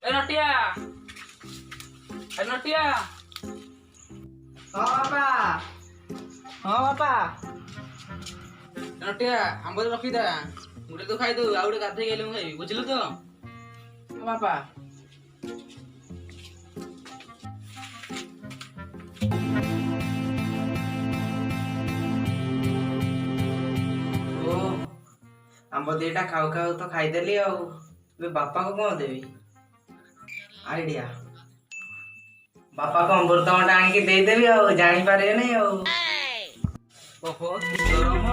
नटिया नटिया हाँ बापा हाँ बापा नटिया आंब रखीदा गोटे तो खाई दो आ गोटे गाधे गले मु खाइबी बुझिलु तो हाँ बापा ओ आंब दीटा खाऊ खाऊ तो खाईदेली बापा को कौन देवी आइडिया बापा को अमृतभंडा आनिक देदेवी जानी पारे नहीं ओहो गरम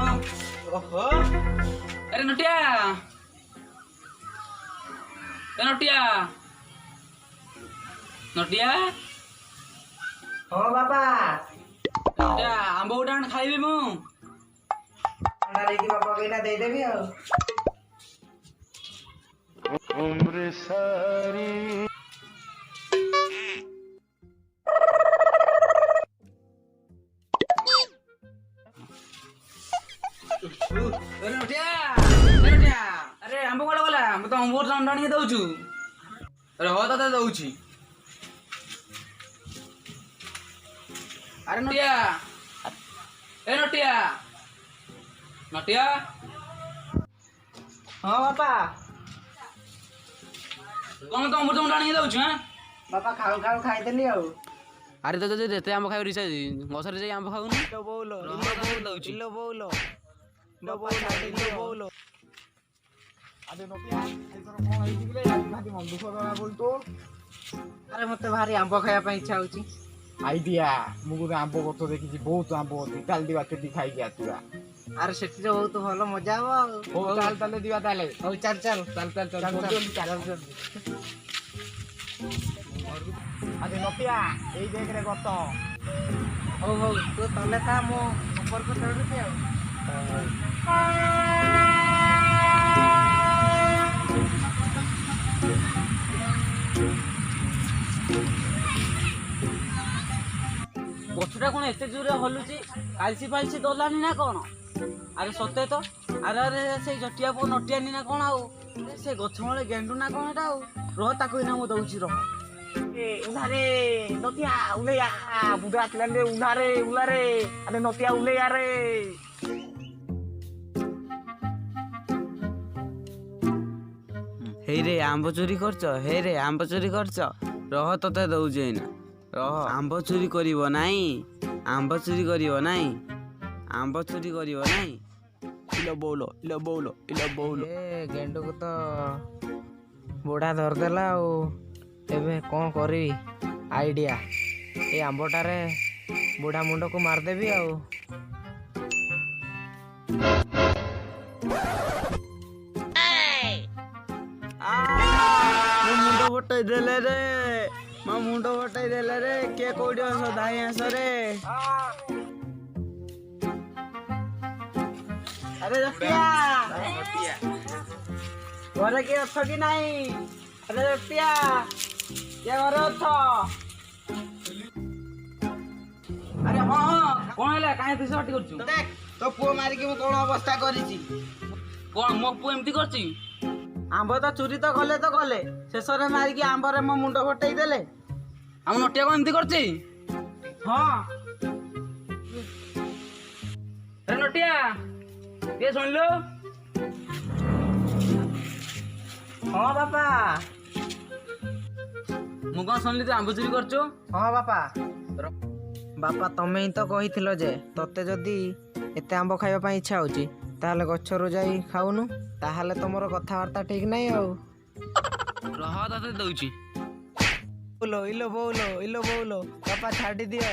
ओहो अरे नटिया नटिया नटिया हाँ बापा नटिया आंब गोटे आण खाइबी मु अंडा लेके बापा को इना देदेवी उम्र सारी अरे नटिया अरे आंब कोला गला मैं तो अमृत अंडा आनिक दउछु अरे हो तते दउछि अरे नटिया ए नटिया नटिया हाँ बापा कौन तो अमृत अंडा आनिक दउछु हां बापा खाऊ खाऊ खाईदेली अरे तो जेते आंब खाइ रिसा गसरे जाई आंब खाउनु इलो बोलो दउछि इलो बोलो इलो बोलो इलो बोलो अरे नोकिया एथर कोन हेइ दिले भाती मन दुख करा बोल तो अरे मते भारी आंब खाया ପାଇଁ इच्छा होची आइडिया मुगु आंब गथ देखि बहुत आंब होती ताल दिवा केटी खाई गया तुरा अरे सेठी रे बहुत भलो मजा हो हो ताल ताले दिवा ताले हो चल चल चल चल चल जल्दी चल अरे नोकिया एई देख रे गत हो हो तो तले था मो ऊपर को चढ़ुती गछटा कोन एते जोरे हलुची कालसी पालसी दलानी ना कोन अरे सते तो अरे अरे से जटिया पो नटियानी ना कोन आउ से गछ मळे गेंडू ना कोन एटा आउ रह ताको इना मो दउची रह ए उनारे नोकिया उलेया बुढ़ा चलले उनारे उलारे अरे नोकिया उलेया रे हे रे आंब चोरी करछ हे रे आंब चोरी करछ रह तते दउची इना रह आंब चोरी करिवो नाही आंब चोरी करिवो नाही आंब चोरी करिवो नाही इलो बोलो इलो बोलो इलो बोलो ए गेंडू को तो बुढ़ा धर देला एबे कौन करी आइडिया ए आंबटारे बुढ़ा मुंड को मार देबी मुंड बटाई देले रे मो मुंड बटाई देले रे के कोडी अस धाई आस रे अरे जटिया घरे के अछ कि नहीं अरे जटिया के घरे अछ अरे हां हां कोन हला काहे दिस हटी करछु देख तो पुओ मारी के कौन अवस्था करिछि कोन मो पु एमती करछि आंब तो चोरी तो गले शेष रे मारी के आंब रे मो मुंड फटई देले हम नटिया कोन एमती करछि हां अरे नटिया ये सुन लो हां बापा मु कोन सुनली तू आंब चोरी करछु हाँ बापा बापा तमें ही तो कही जे तते जदि एते आंब खाइबा ପାଇଁ इच्छा होची ताहले गछरु जाई खाउनु ताहले तमरो कथावार्ता ठीक नहीं रह तते दउछि बोलो इलो बोलो बापा छाड़ी दियो